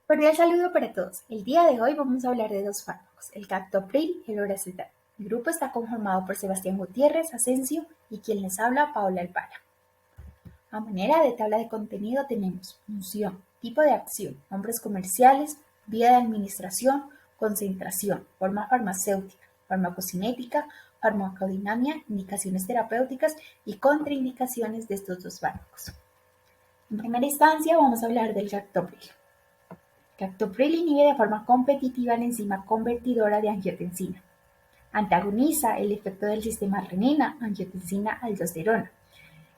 Cordial saludo para todos. El día de hoy vamos a hablar de dos fármacos, el captopril y el lorazepam. El grupo está conformado por Sebastián Gutiérrez Asensio y quien les habla, Paola Alpara. A manera de tabla de contenido tenemos función, tipo de acción, nombres comerciales, vía de administración, concentración, forma farmacéutica, farmacocinética, farmacodinamia, indicaciones terapéuticas y contraindicaciones de estos dos fármacos. En primera instancia vamos a hablar del captopril. Captopril inhibe de forma competitiva la enzima convertidora de angiotensina. Antagoniza el efecto del sistema renina-angiotensina-aldosterona,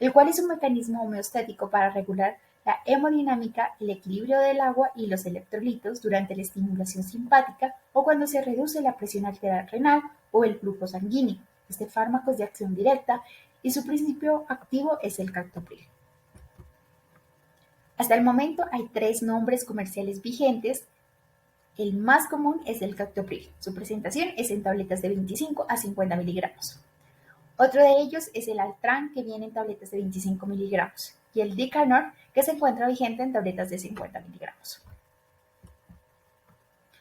el cual es un mecanismo homeostático para regular la hemodinámica, el equilibrio del agua y los electrolitos durante la estimulación simpática o cuando se reduce la presión arterial renal o el flujo sanguíneo. Este fármaco es de acción directa y su principio activo es el captopril. Hasta el momento hay 3 nombres comerciales vigentes. El más común es el captopril. Su presentación es en tabletas de 25 a 50 miligramos. Otro de ellos es el Altran, que viene en tabletas de 25 miligramos, y el Dicanor, que se encuentra vigente en tabletas de 50 miligramos.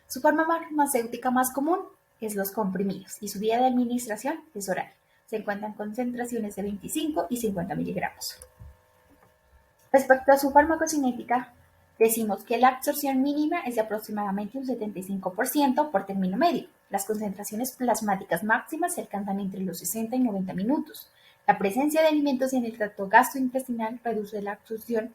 Su forma farmacéutica más común es los comprimidos, y su vía de administración es oral. Se encuentran concentraciones de 25 y 50 miligramos. Respecto a su farmacocinética, decimos que la absorción mínima es de aproximadamente un 75% por término medio. Las concentraciones plasmáticas máximas se alcanzan entre los 60 y 90 minutos. La presencia de alimentos en el tracto gastrointestinal reduce la absorción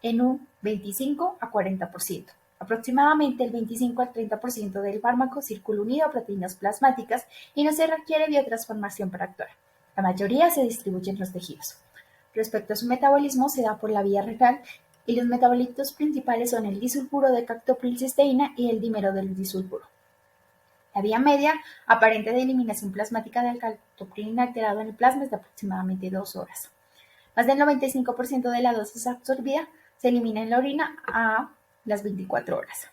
en un 25 a 40%. Aproximadamente el 25 al 30% del fármaco circula unido a proteínas plasmáticas y no se requiere biotransformación para actuar. La mayoría se distribuye en los tejidos. Respecto a su metabolismo, se da por la vía renal y los metabolitos principales son el disulfuro de captoprilcisteína y el dímero del disulfuro. La vía media aparente de eliminación plasmática del captopril inalterado en el plasma es de aproximadamente 2 horas. Más del 95% de la dosis absorbida se elimina en la orina a las 24 horas.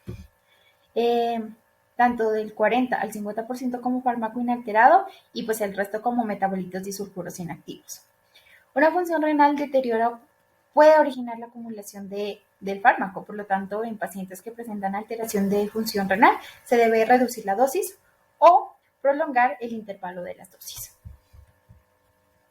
Tanto del 40 al 50% como fármaco inalterado y pues el resto como metabolitos disulfuros inactivos. Una función renal deteriorada puede originar la acumulación del fármaco, por lo tanto, en pacientes que presentan alteración de función renal, se debe reducir la dosis o prolongar el intervalo de las dosis.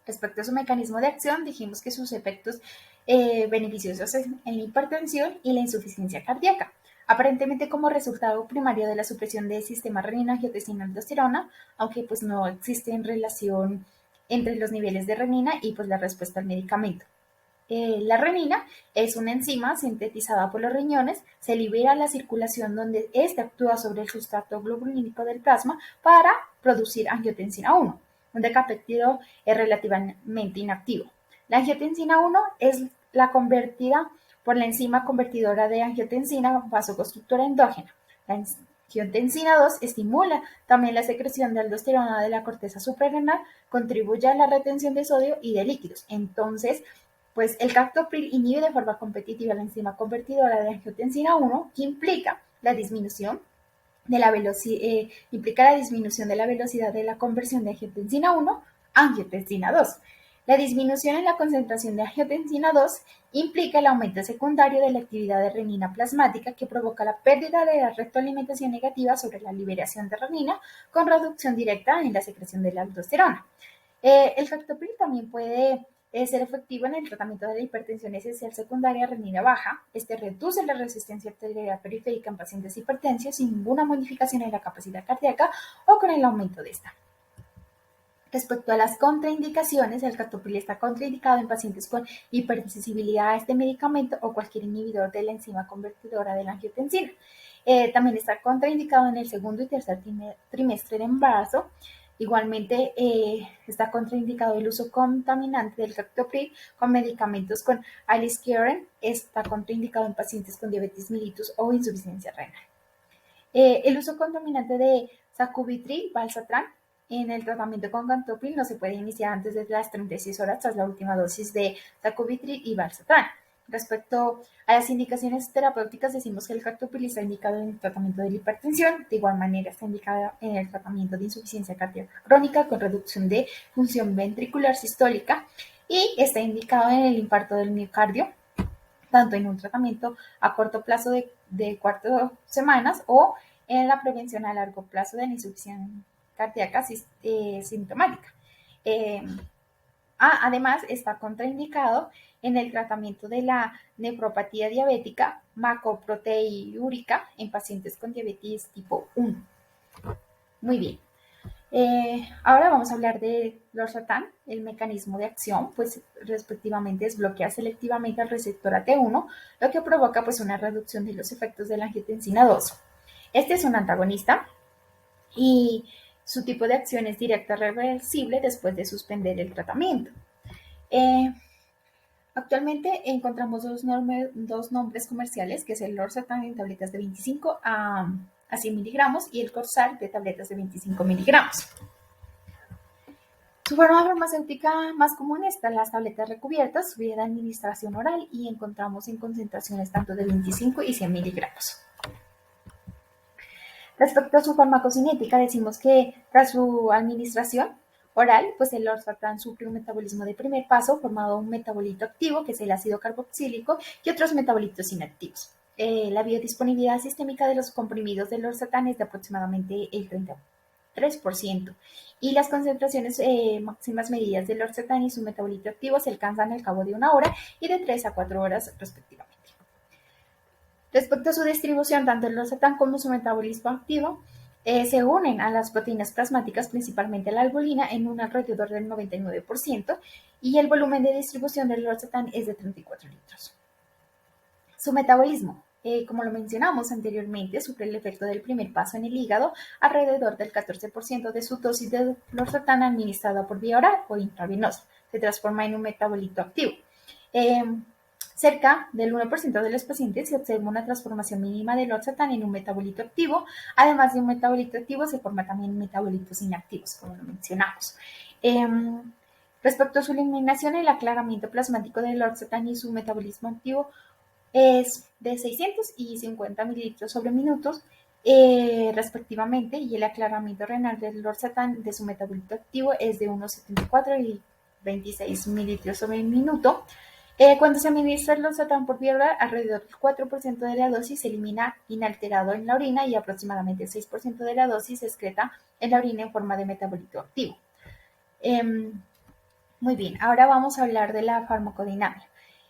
Respecto a su mecanismo de acción, dijimos que sus efectos beneficiosos en la hipertensión y la insuficiencia cardíaca, aparentemente como resultado primario de la supresión del sistema renina-angiotensina-aldosterona, aunque pues no existe relación entre los niveles de renina y pues la respuesta al medicamento. La renina es una enzima sintetizada por los riñones, se libera a la circulación donde ésta actúa sobre el sustrato globulínico del plasma para producir angiotensina 1, un decapéptido es relativamente inactivo. La angiotensina 1 es la convertida por la enzima convertidora de angiotensina vasoconstrictora endógena. La angiotensina 2 estimula también la secreción de aldosterona de la corteza suprarrenal, contribuye a la retención de sodio y de líquidos. Entonces, pues el captopril inhibe de forma competitiva la enzima convertidora de angiotensina 1, que implica la disminución de la velocidad de la conversión de angiotensina 1 a angiotensina 2. La disminución en la concentración de angiotensina 2 implica el aumento secundario de la actividad de renina plasmática que provoca la pérdida de la retroalimentación negativa sobre la liberación de renina con reducción directa en la secreción de la aldosterona. El captopril también puede ser efectivo en el tratamiento de la hipertensión esencial secundaria renina baja. Este reduce la resistencia arterial periférica en pacientes hipertensos sin ninguna modificación en la capacidad cardíaca o con el aumento de esta. Respecto a las contraindicaciones, el captopril está contraindicado en pacientes con hipersensibilidad a este medicamento o cualquier inhibidor de la enzima convertidora de la angiotensina. También está contraindicado en el segundo y tercer trimestre de embarazo. Igualmente está contraindicado el uso contaminante del captopril con medicamentos con alisquiren. Está contraindicado en pacientes con diabetes mellitus o insuficiencia renal. El uso contaminante de sacubitril, valsartán, en el tratamiento con captopril no se puede iniciar antes de las 36 horas tras la última dosis de sacubitril y valsartán. Respecto a las indicaciones terapéuticas, decimos que el captopril está indicado en el tratamiento de la hipertensión, de igual manera está indicado en el tratamiento de insuficiencia cardíaca crónica con reducción de función ventricular sistólica y está indicado en el infarto del miocardio, tanto en un tratamiento a corto plazo de 4 semanas o en la prevención a largo plazo de la insuficiencia cardíaca sintomática. Además, está contraindicado en el tratamiento de la nefropatía diabética macroproteiúrica en pacientes con diabetes tipo 1. Muy bien. Ahora vamos a hablar de losartán. El mecanismo de acción, pues respectivamente es bloquear selectivamente al receptor AT1, lo que provoca pues una reducción de los efectos de la angiotensina 2. Este es un antagonista y su tipo de acción es directa reversible después de suspender el tratamiento. Actualmente encontramos dos nombres comerciales, que es el losartán en tabletas de 25 a 100 miligramos y el Corsar de tabletas de 25 miligramos. Su forma farmacéutica más común están las tabletas recubiertas, vía de administración oral, y encontramos en concentraciones tanto de 25 y 100 miligramos. Respecto a su farmacocinética, decimos que tras su administración oral, pues el losartán sufre un metabolismo de primer paso formado un metabolito activo, que es el ácido carboxílico, y otros metabolitos inactivos. La biodisponibilidad sistémica de los comprimidos de losartán es de aproximadamente el 33%, y las concentraciones máximas medidas de losartán y su metabolito activo se alcanzan al cabo de 1 hora y de 3 a 4 horas respectivamente. Respecto a su distribución, tanto el losartán como su metabolismo activo se unen a las proteínas plasmáticas, principalmente la albulina, en un alrededor del 99%, y el volumen de distribución del losartán es de 34 litros. Su metabolismo, como lo mencionamos anteriormente, sufre el efecto del primer paso en el hígado. Alrededor del 14% de su dosis de losartán administrada por vía oral o intravenosa se transforma en un metabolito activo. Cerca del 1% de los pacientes se observa una transformación mínima del losartán en un metabolito activo. Además de un metabolito activo, se forman también metabolitos inactivos, como lo mencionamos. Respecto a su eliminación, el aclaramiento plasmático del losartán y su metabolismo activo es de 650 mililitros sobre minutos, respectivamente, y el aclaramiento renal del losartán de su metabolito activo es de unos 74 y 26 mililitros sobre minuto. Cuando se administra el losartán por vía oral, alrededor del 4% de la dosis se elimina inalterado en la orina y aproximadamente el 6% de la dosis se excreta en la orina en forma de metabolito activo. Muy bien, ahora vamos a hablar de la farmacodinámica.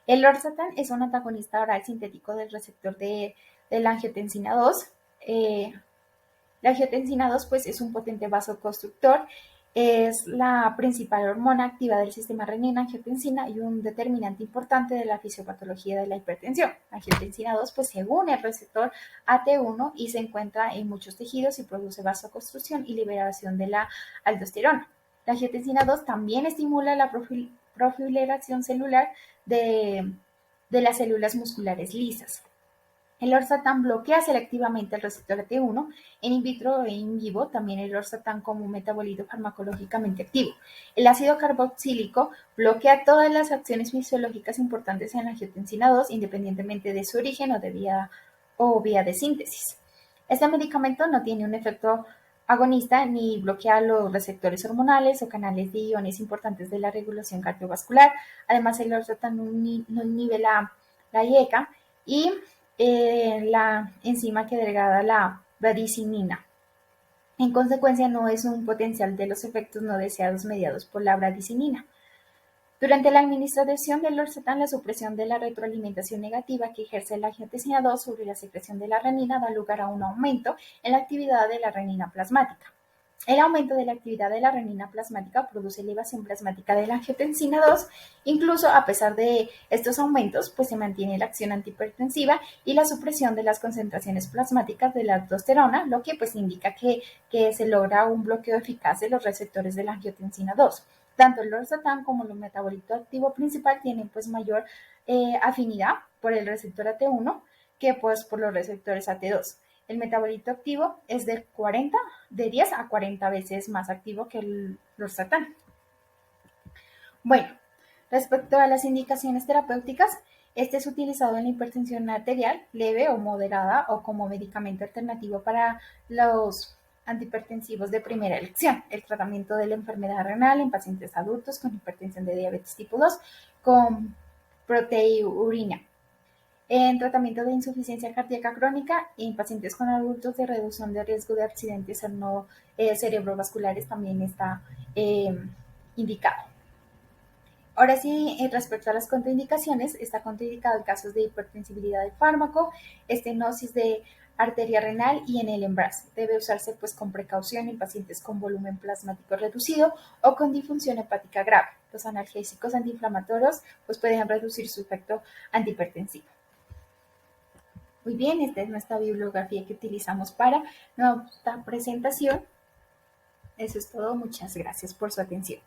El losartán es un antagonista oral sintético del receptor de la angiotensina 2. La angiotensina 2 pues, es un potente vasoconstrictor, es la principal hormona activa del sistema renina-angiotensina y un determinante importante de la fisiopatología de la hipertensión. La angiotensina 2 pues, se une al receptor AT1 y se encuentra en muchos tejidos y produce vasoconstricción y liberación de la aldosterona. La angiotensina 2 también estimula la proliferación celular de las células musculares lisas. El losartán bloquea selectivamente el receptor AT1 en in vitro e in vivo, también el losartán como un metabolito farmacológicamente activo. El ácido carboxílico bloquea todas las acciones fisiológicas importantes en la angiotensina 2, independientemente de su origen o vía de síntesis. Este medicamento no tiene un efecto agonista ni bloquea los receptores hormonales o canales de iones importantes de la regulación cardiovascular. Además, el losartán no inhibe la IECA y la enzima que degrada la bradicinina. En consecuencia, no es un potencial de los efectos no deseados mediados por la bradicinina. Durante la administración del losartán, la supresión de la retroalimentación negativa que ejerce la angiotensina 2 sobre la secreción de la renina da lugar a un aumento en la actividad de la renina plasmática. El aumento de la actividad de la renina plasmática produce elevación plasmática de la angiotensina 2. Incluso a pesar de estos aumentos, pues se mantiene la acción antihipertensiva y la supresión de las concentraciones plasmáticas de la aldosterona, lo que pues indica que se logra un bloqueo eficaz de los receptores de la angiotensina 2. Tanto el losartán como el metabolito activo principal tienen pues mayor afinidad por el receptor AT1 que pues por los receptores AT2. El metabolito activo es de 10 a 40 veces más activo que el losartán. Bueno, respecto a las indicaciones terapéuticas, este es utilizado en la hipertensión arterial leve o moderada o como medicamento alternativo para los antihipertensivos de primera elección. El tratamiento de la enfermedad renal en pacientes adultos con hipertensión de diabetes tipo 2 con proteinuria. En tratamiento de insuficiencia cardíaca crónica en pacientes con adultos de reducción de riesgo de accidentes no cerebrovasculares también está indicado. Ahora sí, respecto a las contraindicaciones, está contraindicado en casos de hipertensibilidad del fármaco, estenosis de arteria renal y en el embarazo. Debe usarse pues con precaución en pacientes con volumen plasmático reducido o con disfunción hepática grave. Los analgésicos antiinflamatorios pues pueden reducir su efecto antihipertensivo. Muy bien, esta es nuestra bibliografía que utilizamos para nuestra presentación. Eso es todo. Muchas gracias por su atención.